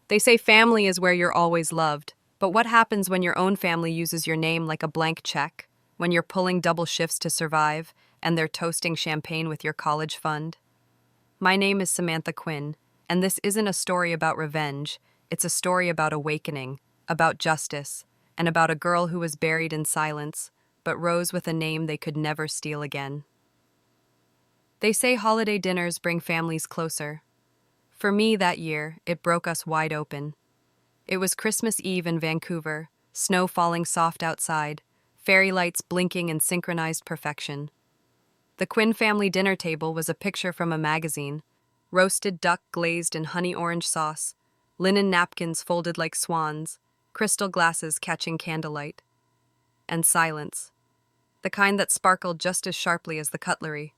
They say family is where you're always loved, but what happens when your own family uses your name like a blank check? When you're pulling double shifts to survive, and they're toasting champagne with your college fund? My name is Samantha Quinn, and this isn't a story about revenge. It's a story about awakening, about justice, and about a girl who was buried in silence, but rose with a name they could never steal again. They say holiday dinners bring families closer. For me that year, it broke us wide open. It was Christmas Eve in Vancouver, snow falling soft outside, fairy lights blinking in synchronized perfection. The Quinn family dinner table was a picture from a magazine: roasted duck glazed in honey orange sauce, linen napkins folded like swans, crystal glasses catching candlelight. And silence, the kind that sparkled just as sharply as the cutlery.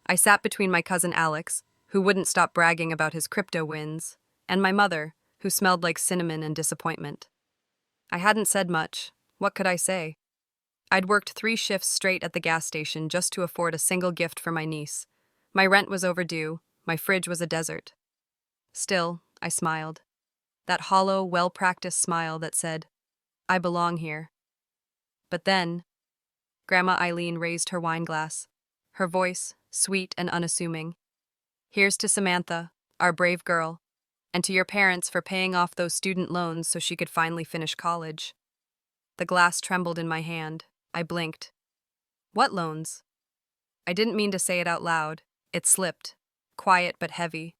I sat between my cousin Alex, who wouldn't stop bragging about his crypto wins, and my mother, who smelled like cinnamon and disappointment. I hadn't said much. What could I say? I'd worked 3 shifts straight at the gas station just to afford a single gift for my niece. My rent was overdue, my fridge was a desert. Still, I smiled. That hollow, well-practiced smile that said, I belong here. But then, Grandma Eileen raised her wine glass, her voice sweet and unassuming. Here's to Samantha, our brave girl, and to your parents for paying off those student loans so she could finally finish college. The glass trembled in my hand. I blinked. What loans? I didn't mean to say it out loud. It slipped, quiet but heavy.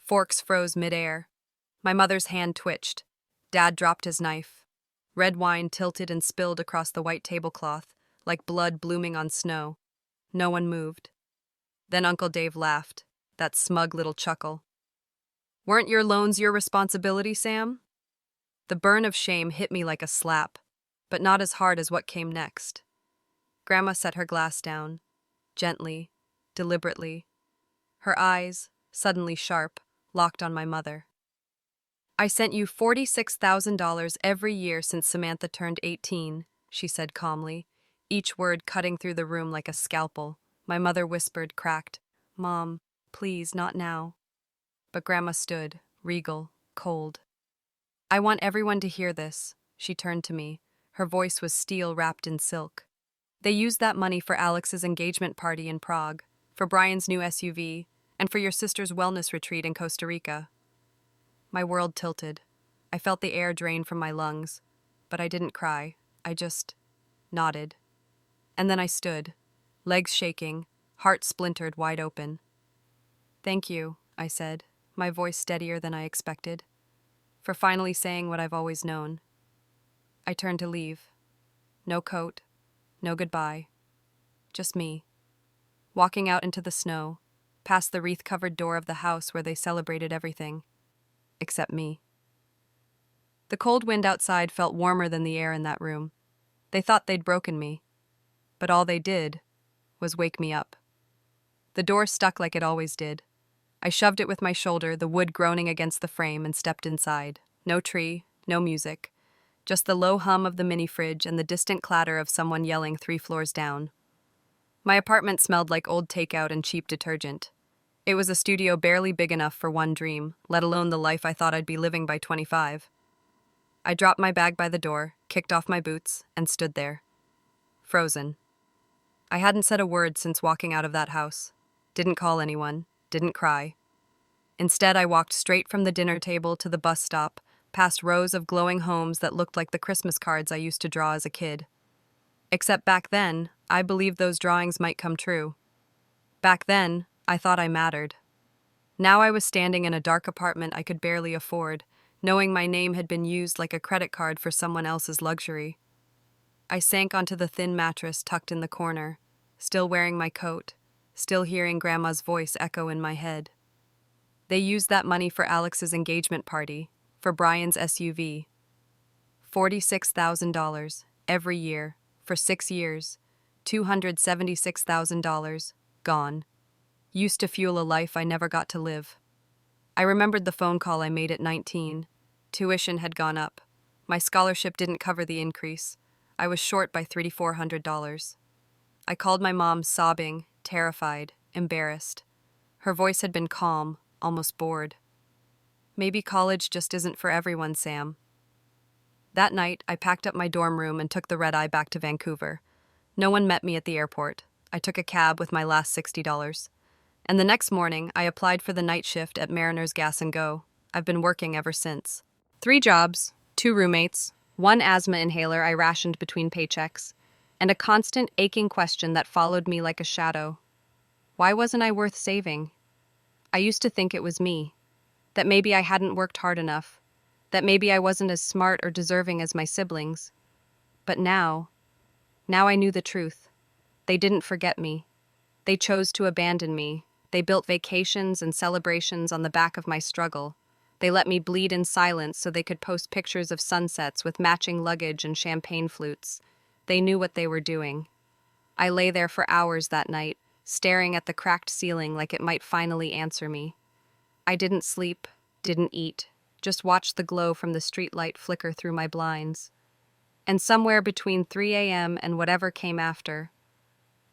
Forks froze midair. My mother's hand twitched. Dad dropped his knife. Red wine tilted and spilled across the white tablecloth, like blood blooming on snow. No one moved. Then Uncle Dave laughed, that smug little chuckle. Weren't your loans your responsibility, Sam? The burn of shame hit me like a slap, but not as hard as what came next. Grandma set her glass down, gently, deliberately. Her eyes, suddenly sharp, locked on my mother. I sent you $46,000 every year since Samantha turned 18, she said calmly, each word cutting through the room like a scalpel. My mother whispered, cracked, Mom, please, not now. But Grandma stood, regal, cold. I want everyone to hear this, she turned to me. Her voice was steel wrapped in silk. They used that money for Alex's engagement party in Prague, for Brian's new SUV, and for your sister's wellness retreat in Costa Rica. My world tilted. I felt the air drain from my lungs, but I didn't cry. I just nodded. And then I stood, legs shaking, heart splintered wide open. Thank you, I said, my voice steadier than I expected, for finally saying what I've always known. I turned to leave. No coat, no goodbye. Just me, walking out into the snow, past the wreath-covered door of the house where they celebrated everything, except me. The cold wind outside felt warmer than the air in that room. They thought they'd broken me, but all they did was wake me up. The door stuck like it always did. I shoved it with my shoulder, the wood groaning against the frame, and stepped inside. No tree, no music, just the low hum of the mini-fridge and the distant clatter of someone yelling 3 floors down. My apartment smelled like old takeout and cheap detergent. It was a studio barely big enough for one dream, let alone the life I thought I'd be living by 25. I dropped my bag by the door, kicked off my boots, and stood there, frozen. I hadn't said a word since walking out of that house. Didn't call anyone, didn't cry. Instead, I walked straight from the dinner table to the bus stop, past rows of glowing homes that looked like the Christmas cards I used to draw as a kid. Except back then, I believed those drawings might come true. Back then, I thought I mattered. Now I was standing in a dark apartment I could barely afford, knowing my name had been used like a credit card for someone else's luxury. I sank onto the thin mattress tucked in the corner, still wearing my coat, still hearing Grandma's voice echo in my head. They used that money for Alex's engagement party, for Brian's SUV. $46,000 every year, for 6 years, $276,000, gone. Used to fuel a life I never got to live. I remembered the phone call I made at 19. Tuition had gone up. My scholarship didn't cover the increase. I was short by $3,400. I called my mom sobbing, terrified, embarrassed. Her voice had been calm, almost bored. Maybe college just isn't for everyone, Sam. That night, I packed up my dorm room and took the red eye back to Vancouver. No one met me at the airport. I took a cab with my last $60. And the next morning, I applied for the night shift at Mariner's Gas and Go. I've been working ever since. 3 jobs, 2 roommates, 1 asthma inhaler I rationed between paychecks, and a constant aching question that followed me like a shadow. Why wasn't I worth saving? I used to think it was me, that maybe I hadn't worked hard enough, that maybe I wasn't as smart or deserving as my siblings. But now I knew the truth. They didn't forget me. They chose to abandon me. They built vacations and celebrations on the back of my struggle. They let me bleed in silence so they could post pictures of sunsets with matching luggage and champagne flutes. They knew what they were doing. I lay there for hours that night, staring at the cracked ceiling like it might finally answer me. I didn't sleep, didn't eat, just watched the glow from the streetlight flicker through my blinds. And somewhere between 3 a.m. and whatever came after,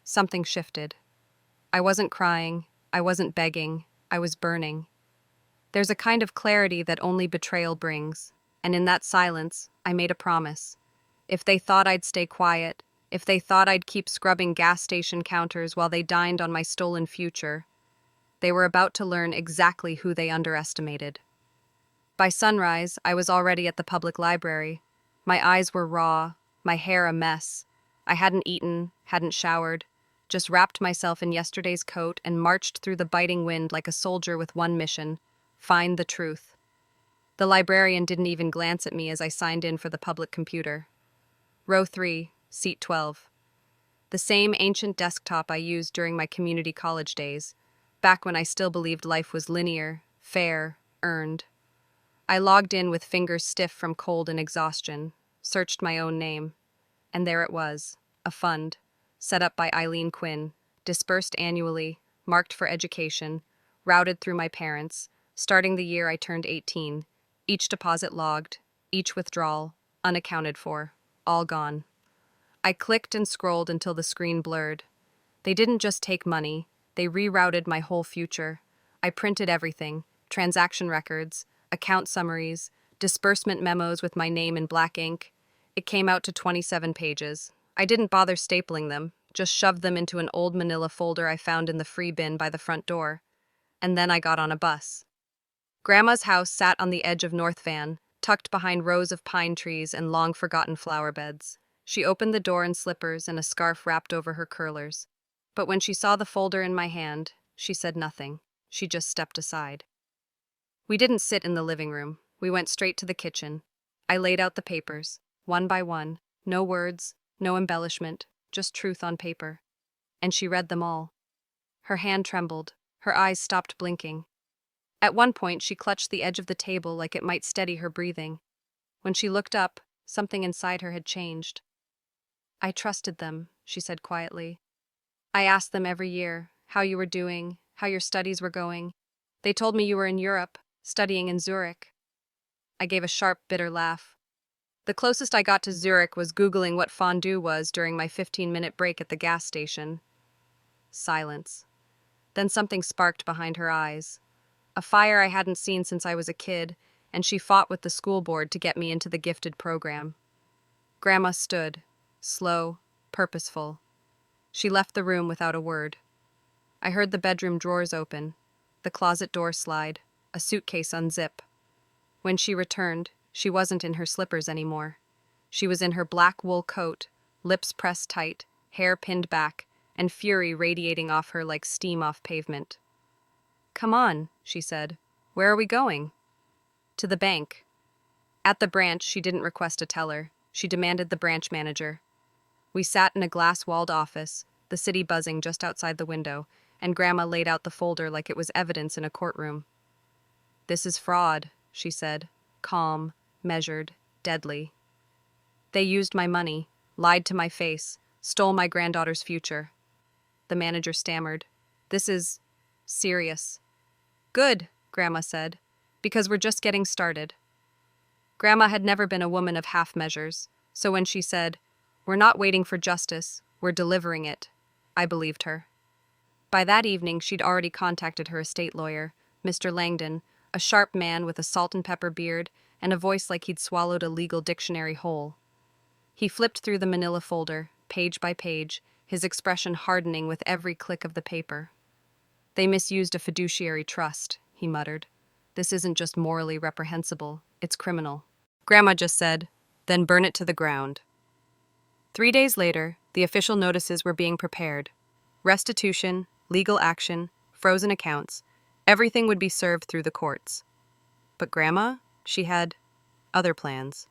something shifted. I wasn't crying, I wasn't begging, I was burning. There's a kind of clarity that only betrayal brings, and in that silence, I made a promise. If they thought I'd stay quiet, if they thought I'd keep scrubbing gas station counters while they dined on my stolen future, they were about to learn exactly who they underestimated. By sunrise, I was already at the public library. My eyes were raw, my hair a mess. I hadn't eaten, hadn't showered, just wrapped myself in yesterday's coat and marched through the biting wind like a soldier with one mission: find the truth. The librarian didn't even glance at me as I signed in for the public computer. Row 3, seat 12. The same ancient desktop I used during my community college days, back when I still believed life was linear, fair, earned. I logged in with fingers stiff from cold and exhaustion, searched my own name, and there it was, a fund, set up by Eileen Quinn, dispersed annually, marked for education, routed through my parents, starting the year I turned 18, each deposit logged, each withdrawal, unaccounted for, all gone. I clicked and scrolled until the screen blurred. They didn't just take money, they rerouted my whole future. I printed everything: transaction records, account summaries, disbursement memos with my name in black ink. It came out to 27 pages. I didn't bother stapling them, just shoved them into an old manila folder I found in the free bin by the front door. And then I got on a bus. Grandma's house sat on the edge of North Van, tucked behind rows of pine trees and long-forgotten flower beds. She opened the door in slippers and a scarf wrapped over her curlers. But when she saw the folder in my hand, she said nothing. She just stepped aside. We didn't sit in the living room. We went straight to the kitchen. I laid out the papers, one by one, no words, no embellishment, just truth on paper. And she read them all. Her hand trembled. Her eyes stopped blinking. At one point, she clutched the edge of the table like it might steady her breathing. When she looked up, something inside her had changed. I trusted them, she said quietly. I asked them every year how you were doing, how your studies were going. They told me you were in Europe, studying in Zurich. I gave a sharp, bitter laugh. The closest I got to Zurich was Googling what fondue was during my 15-minute break at the gas station. Silence. Then something sparked behind her eyes. A fire I hadn't seen since I was a kid, and she fought with the school board to get me into the gifted program. Grandma stood, slow, purposeful. She left the room without a word. I heard the bedroom drawers open, the closet door slide, a suitcase unzip. When she returned, she wasn't in her slippers anymore. She was in her black wool coat, lips pressed tight, hair pinned back, and fury radiating off her like steam off pavement. "Come on," she said. "Where are we going?" "To the bank." At the branch, she didn't request a teller. She demanded the branch manager. We sat in a glass-walled office, the city buzzing just outside the window, and Grandma laid out the folder like it was evidence in a courtroom. "This is fraud," she said, calm, measured, deadly. "They used my money, lied to my face, stole my granddaughter's future." The manager stammered. "This is serious." "Good," Grandma said, "because we're just getting started." Grandma had never been a woman of half measures, so when she said, "We're not waiting for justice, we're delivering it," I believed her. By that evening, she'd already contacted her estate lawyer, Mr. Langdon, a sharp man with a salt and pepper beard and a voice like he'd swallowed a legal dictionary whole. He flipped through the manila folder, page by page, his expression hardening with every click of the paper. "They misused a fiduciary trust," he muttered. "This isn't just morally reprehensible, it's criminal." Grandma just said, "Then burn it to the ground." 3 days later, the official notices were being prepared. Restitution, legal action, frozen accounts, everything would be served through the courts. But Grandma, she had other plans.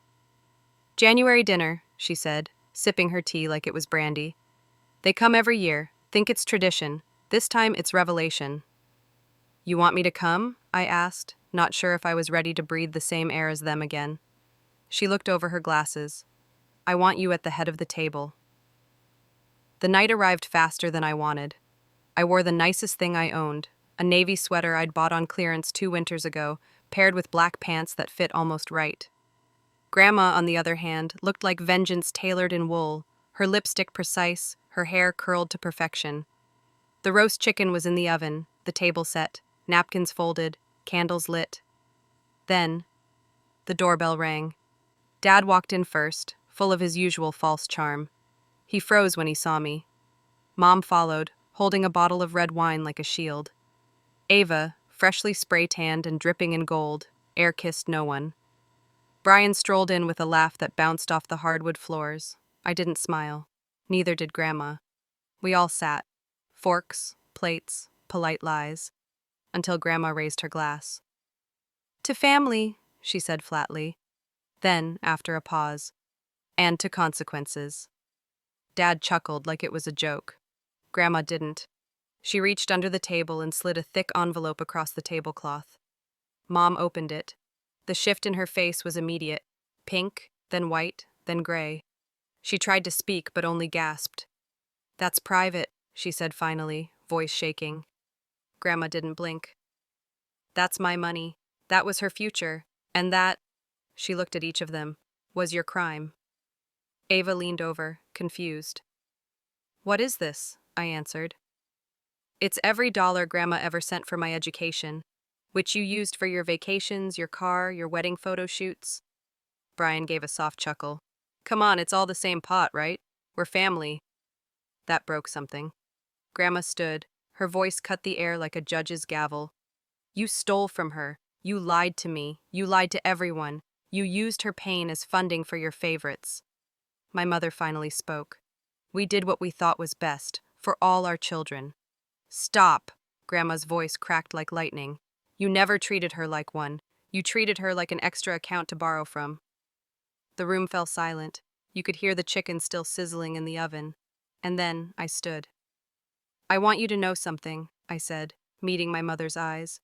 "January dinner," she said, sipping her tea like it was brandy. "They come every year, think it's tradition. This time it's revelation." "You want me to come?" I asked, not sure if I was ready to breathe the same air as them again. She looked over her glasses. "I want you at the head of the table." The night arrived faster than I wanted. I wore the nicest thing I owned, a navy sweater I'd bought on clearance 2 winters ago, paired with black pants that fit almost right. Grandma, on the other hand, looked like vengeance tailored in wool, her lipstick precise, her hair curled to perfection. The roast chicken was in the oven, the table set, napkins folded, candles lit. Then, the doorbell rang. Dad walked in first, full of his usual false charm. He froze when he saw me. Mom followed, holding a bottle of red wine like a shield. Ava, freshly spray-tanned and dripping in gold, air-kissed no one. Brian strolled in with a laugh that bounced off the hardwood floors. I didn't smile. Neither did Grandma. We all sat. Forks, plates, polite lies. Until Grandma raised her glass. "To family," she said flatly. Then, after a pause, "And to consequences." Dad chuckled like it was a joke. Grandma didn't. She reached under the table and slid a thick envelope across the tablecloth. Mom opened it. The shift in her face was immediate. Pink, then white, then gray. She tried to speak but only gasped. "That's private," she said finally, voice shaking. Grandma didn't blink. "That's my money. That was her future. And that," she looked at each of them, "was your crime." Ava leaned over, confused. "What is this?" I answered. "It's every dollar Grandma ever sent for my education, which you used for your vacations, your car, your wedding photo shoots." Brian gave a soft chuckle. "Come on, it's all the same pot, right? We're family." That broke something. Grandma stood. Her voice cut the air like a judge's gavel. "You stole from her. You lied to me. You lied to everyone. You used her pain as funding for your favorites." My mother finally spoke. "We did what we thought was best, for all our children." "Stop!" Grandma's voice cracked like lightning. "You never treated her like one. You treated her like an extra account to borrow from." The room fell silent. You could hear the chicken still sizzling in the oven. And then I stood. "I want you to know something," I said, meeting my mother's eyes.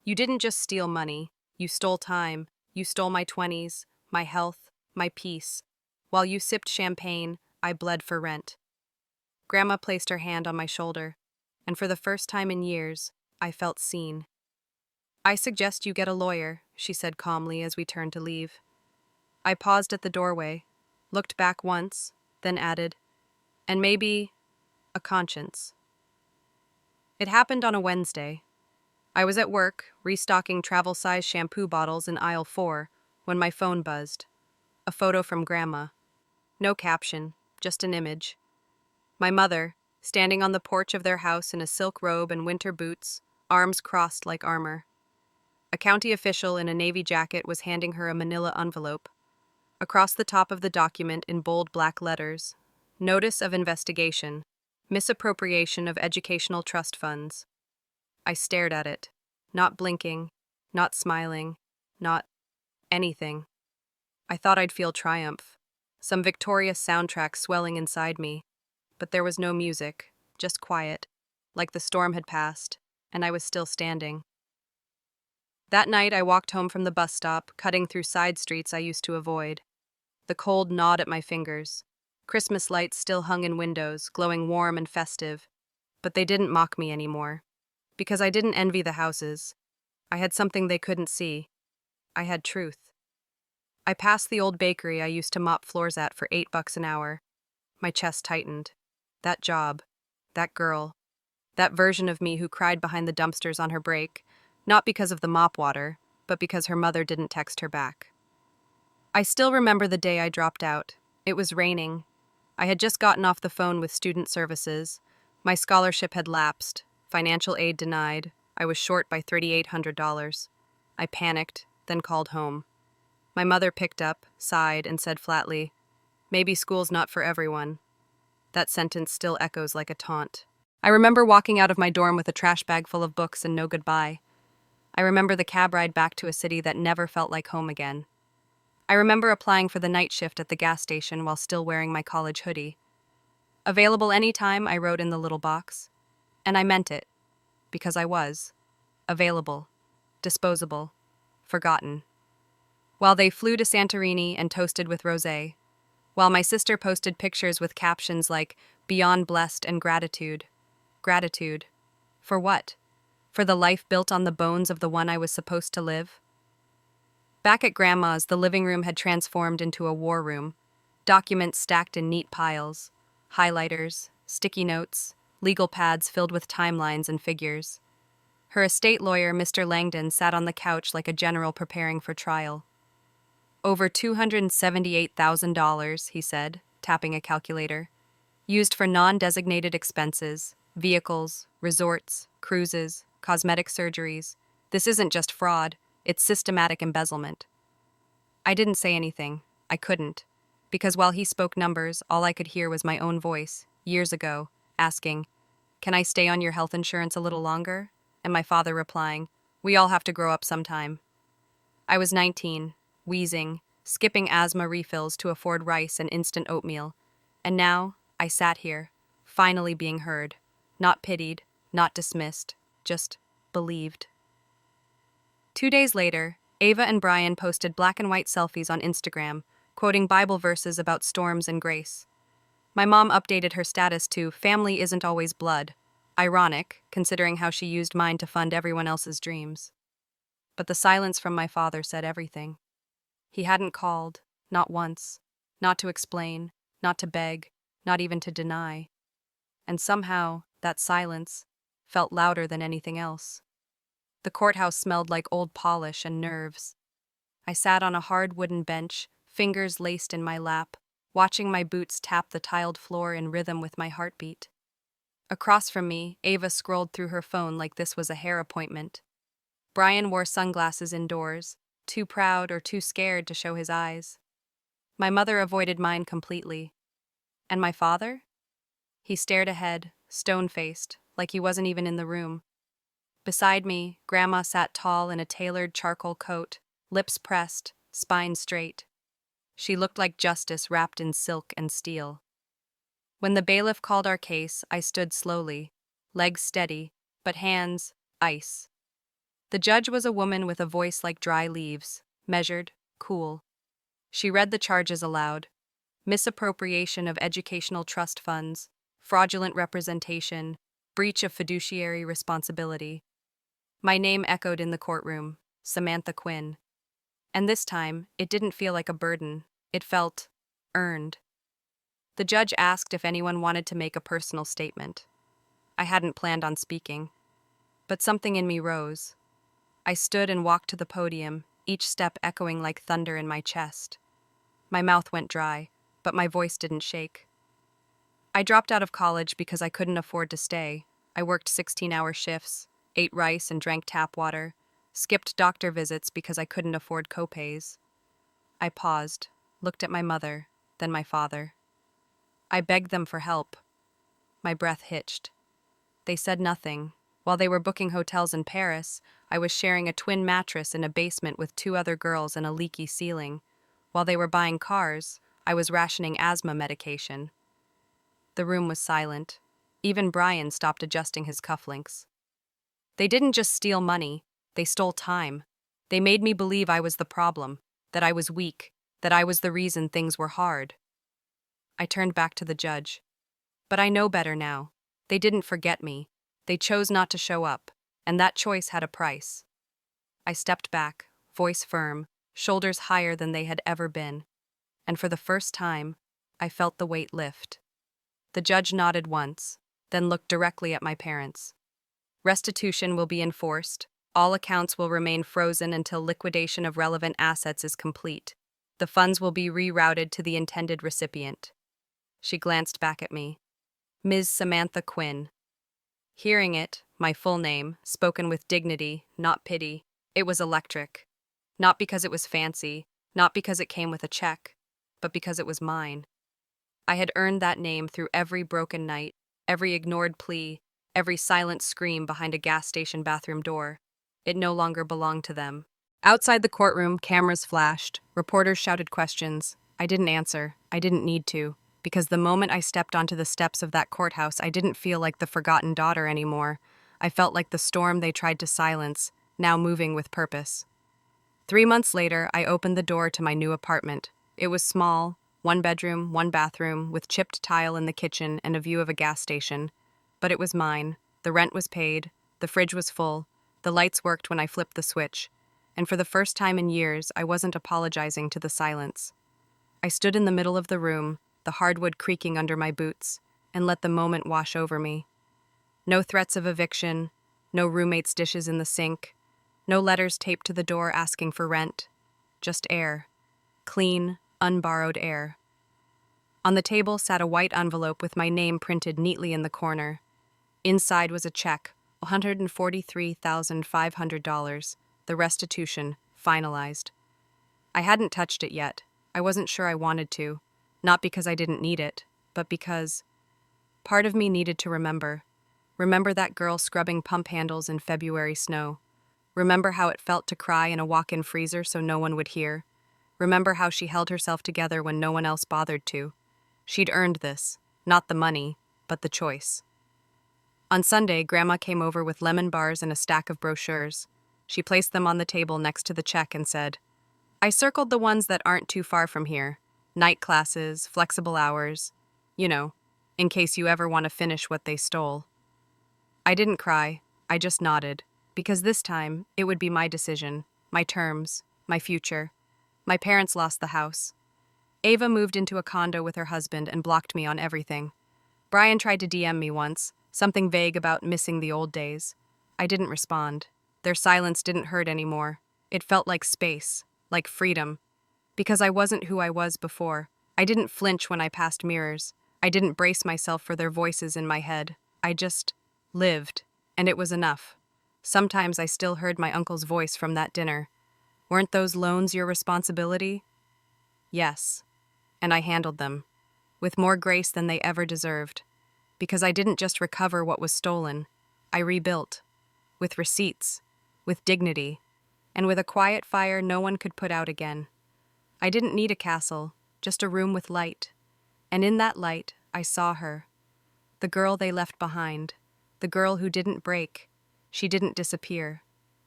"You didn't just steal money. You stole time. You stole my 20s, my health, my peace. While you sipped champagne, I bled for rent." Grandma placed her hand on my shoulder, and for the first time in years, I felt seen. "I suggest you get a lawyer," she said calmly as we turned to leave. I paused at the doorway, looked back once, then added, "And maybe a conscience." It happened on a Wednesday. I was at work, restocking travel-size shampoo bottles in aisle 4, when my phone buzzed. A photo from Grandma. No caption, just an image. My mother, standing on the porch of their house in a silk robe and winter boots, arms crossed like armor. A county official in a navy jacket was handing her a manila envelope. Across the top of the document in bold black letters, "Notice of investigation. Misappropriation of educational trust funds." I stared at it, not blinking, not smiling, not anything. I thought I'd feel triumph, some victorious soundtrack swelling inside me, but there was no music, just quiet, like the storm had passed, and I was still standing. That night I walked home from the bus stop, cutting through side streets I used to avoid. The cold gnawed at my fingers. Christmas lights still hung in windows, glowing warm and festive, but they didn't mock me anymore. Because I didn't envy the houses. I had something they couldn't see. I had truth. I passed the old bakery I used to mop floors at for $8 an hour. My chest tightened. That job, that girl, that version of me who cried behind the dumpsters on her break, not because of the mop water, but because her mother didn't text her back. I still remember the day I dropped out. It was raining. I had just gotten off the phone with student services. My scholarship had lapsed, financial aid denied. I was short by $3,800. I panicked, then called home. My mother picked up, sighed, and said flatly, "Maybe school's not for everyone." That sentence still echoes like a taunt. I remember walking out of my dorm with a trash bag full of books and no goodbye. I remember the cab ride back to a city that never felt like home again. I remember applying for the night shift at the gas station while still wearing my college hoodie. Available anytime, I wrote in the little box. And I meant it, because I was. Available. Disposable. Forgotten. While they flew to Santorini and toasted with rosé. While my sister posted pictures with captions like, "Beyond blessed and gratitude." Gratitude. For what? For the life built on the bones of the one I was supposed to live? Back at Grandma's, the living room had transformed into a war room. Documents stacked in neat piles. Highlighters, sticky notes, legal pads filled with timelines and figures. Her estate lawyer, Mr. Langdon, sat on the couch like a general preparing for trial. "Over $278,000, he said, tapping a calculator. "Used for non-designated expenses, vehicles, resorts, cruises, cosmetic surgeries. This isn't just fraud, it's systematic embezzlement." I didn't say anything. I couldn't. Because while he spoke numbers, all I could hear was my own voice, years ago, asking, "Can I stay on your health insurance a little longer?" And my father replying, "We all have to grow up sometime." I was 19, wheezing, skipping asthma refills to afford rice and instant oatmeal. And now, I sat here, finally being heard. Not pitied, not dismissed, just believed. 2 days later, Ava and Brian posted black and white selfies on Instagram, quoting Bible verses about storms and grace. My mom updated her status to "Family isn't always blood." Ironic, considering how she used mine to fund everyone else's dreams. But the silence from my father said everything. He hadn't called, not once, not to explain, not to beg, not even to deny. And somehow, that silence felt louder than anything else. The courthouse smelled like old polish and nerves. I sat on a hard wooden bench, fingers laced in my lap, watching my boots tap the tiled floor in rhythm with my heartbeat. Across from me, Ava scrolled through her phone like this was a hair appointment. Brian wore sunglasses indoors, too proud or too scared to show his eyes. My mother avoided mine completely. And my father? He stared ahead, stone-faced, like he wasn't even in the room. Beside me, Grandma sat tall in a tailored charcoal coat, lips pressed, spine straight. She looked like justice wrapped in silk and steel. When the bailiff called our case, I stood slowly, legs steady, but hands ice. The judge was a woman with a voice like dry leaves, measured, cool. She read the charges aloud: misappropriation of educational trust funds, fraudulent representation, breach of fiduciary responsibility. My name echoed in the courtroom, Samantha Quinn. And this time, it didn't feel like a burden. It felt earned. The judge asked if anyone wanted to make a personal statement. I hadn't planned on speaking. But something in me rose. I stood and walked to the podium, each step echoing like thunder in my chest. My mouth went dry, but my voice didn't shake. I dropped out of college because I couldn't afford to stay. I worked 16-hour shifts, ate rice and drank tap water, skipped doctor visits because I couldn't afford copays. I paused, looked at my mother, then my father. I begged them for help. My breath hitched. They said nothing. While they were booking hotels in Paris, I was sharing a twin mattress in a basement with 2 other girls and a leaky ceiling. While they were buying cars, I was rationing asthma medication. The room was silent. Even Brian stopped adjusting his cufflinks. They didn't just steal money, they stole time. They made me believe I was the problem, that I was weak, that I was the reason things were hard. I turned back to the judge. But I know better now. They didn't forget me. They chose not to show up, and that choice had a price. I stepped back, voice firm, shoulders higher than they had ever been. And for the first time, I felt the weight lift. The judge nodded once, then looked directly at my parents. "Restitution will be enforced, All accounts will remain frozen until liquidation of relevant assets is complete. The funds will be rerouted to the intended recipient. She glanced back at me. Ms. Samantha Quinn. Hearing it, my full name, spoken with dignity, not pity, it was electric. Not because it was fancy, not because it came with a check, but because it was mine. I had earned that name through every broken night, every ignored plea, every silent scream behind a gas station bathroom door. It no longer belonged to them. Outside the courtroom, cameras flashed. Reporters shouted questions. I didn't answer. I didn't need to. Because the moment I stepped onto the steps of that courthouse, I didn't feel like the forgotten daughter anymore. I felt like the storm they tried to silence, now moving with purpose. 3 months later, I opened the door to my new apartment. It was small, 1 bedroom, 1 bathroom, with chipped tile in the kitchen and a view of a gas station. But it was mine. The rent was paid. The fridge was full. The lights worked when I flipped the switch. And for the first time in years, I wasn't apologizing to the silence. I stood in the middle of the room, the hardwood creaking under my boots, and let the moment wash over me. No threats of eviction, no roommate's dishes in the sink, no letters taped to the door asking for rent. Just air. Clean, unborrowed air. On the table sat a white envelope with my name printed neatly in the corner. Inside was a check, $143,500, the restitution, finalized. I hadn't touched it yet. I wasn't sure I wanted to, not because I didn't need it, but because part of me needed to remember. Remember that girl scrubbing pump handles in February snow. Remember how it felt to cry in a walk-in freezer so no one would hear. Remember how she held herself together when no one else bothered to. She'd earned this, not the money, but the choice. On Sunday, Grandma came over with lemon bars and a stack of brochures. She placed them on the table next to the check and said, "I circled the ones that aren't too far from here. Night classes, flexible hours. You know, in case you ever want to finish what they stole." I didn't cry. I just nodded, because this time it would be my decision, my terms, my future. My parents lost the house. Ava moved into a condo with her husband and blocked me on everything. Brian tried to DM me once, something vague about missing the old days. I didn't respond. Their silence didn't hurt anymore. It felt like space, like freedom. Because I wasn't who I was before. I didn't flinch when I passed mirrors. I didn't brace myself for their voices in my head. I just lived, and it was enough. Sometimes I still heard my uncle's voice from that dinner. "Weren't those loans your responsibility?" Yes, and I handled them, with more grace than they ever deserved. Because I didn't just recover what was stolen, I rebuilt. With receipts, with dignity, and with a quiet fire no one could put out again. I didn't need a castle, just a room with light. And in that light, I saw her. The girl they left behind. The girl who didn't break. She didn't disappear.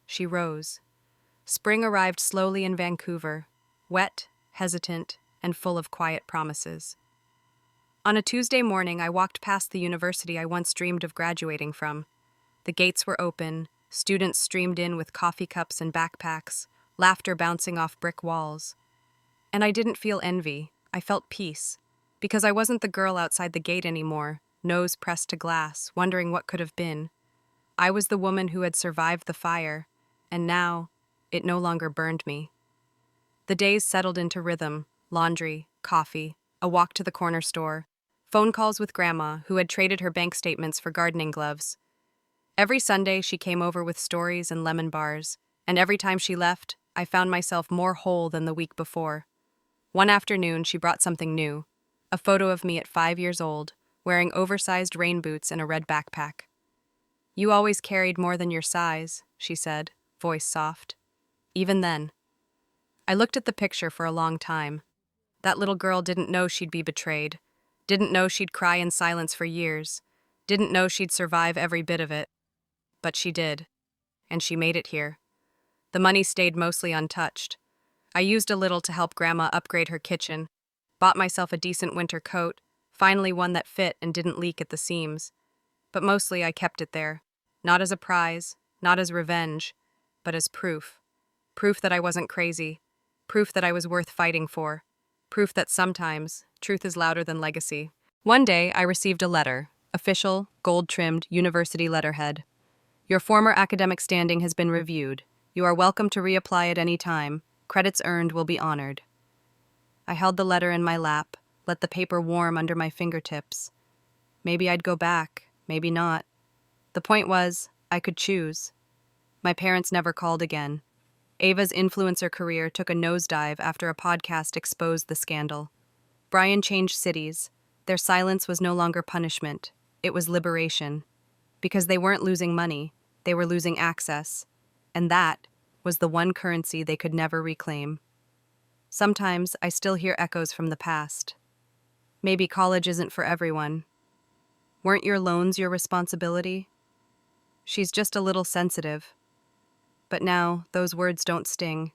She rose. Spring arrived slowly in Vancouver, wet, hesitant, and full of quiet promises. On a Tuesday morning, I walked past the university I once dreamed of graduating from. The gates were open, students streamed in with coffee cups and backpacks, laughter bouncing off brick walls. And I didn't feel envy, I felt peace, because I wasn't the girl outside the gate anymore, nose pressed to glass, wondering what could have been. I was the woman who had survived the fire, and now, it no longer burned me. The days settled into rhythm, laundry, coffee, a walk to the corner store, phone calls with Grandma, who had traded her bank statements for gardening gloves. Every Sunday, she came over with stories and lemon bars, and every time she left, I found myself more whole than the week before. One afternoon, she brought something new, a photo of me at 5 years old, wearing oversized rain boots and a red backpack. "You always carried more than your size," she said, voice soft. Even then. I looked at the picture for a long time. That little girl didn't know she'd be betrayed, didn't know she'd cry in silence for years, didn't know she'd survive every bit of it. But she did, and she made it here. The money stayed mostly untouched. I used a little to help Grandma upgrade her kitchen, bought myself a decent winter coat, finally one that fit and didn't leak at the seams. But mostly I kept it there, not as a prize, not as revenge, but as proof. Proof that I wasn't crazy, proof that I was worth fighting for, proof that sometimes truth is louder than legacy. One day I received a letter, official, gold-trimmed, university letterhead. Your former academic standing has been reviewed. You are welcome to reapply at any time. Credits earned will be honored. I held the letter in my lap, let the paper warm under my fingertips. Maybe I'd go back, maybe not. The point was, I could choose. My parents never called again. Ava's influencer career took a nosedive after a podcast exposed the scandal. Brian changed cities. Their silence was no longer punishment. It was liberation. Because they weren't losing money, they were losing access. And that was the one currency they could never reclaim. Sometimes I still hear echoes from the past. Maybe college isn't for everyone. Weren't your loans your responsibility? She's just a little sensitive. But now, those words don't sting.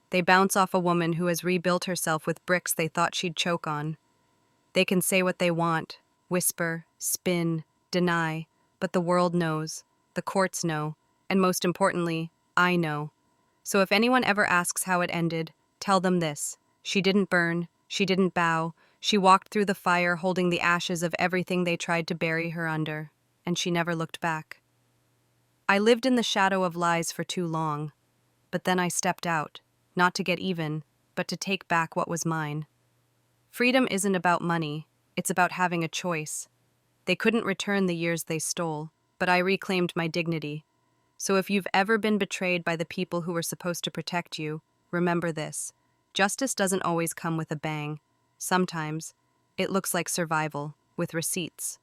They bounce off a woman who has rebuilt herself with bricks they thought she'd choke on. They can say what they want, whisper, spin, deny, but the world knows, the courts know, and most importantly, I know. So if anyone ever asks how it ended, tell them this: she didn't burn, she didn't bow, she walked through the fire holding the ashes of everything they tried to bury her under, and she never looked back. I lived in the shadow of lies for too long, but then I stepped out, not to get even, but to take back what was mine. Freedom isn't about money, it's about having a choice. They couldn't return the years they stole, but I reclaimed my dignity. So if you've ever been betrayed by the people who were supposed to protect you, remember this: justice doesn't always come with a bang. Sometimes, it looks like survival, with receipts.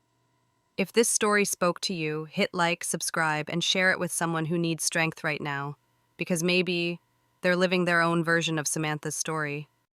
If this story spoke to you, hit like, subscribe, and share it with someone who needs strength right now, because maybe they're living their own version of Samantha's story.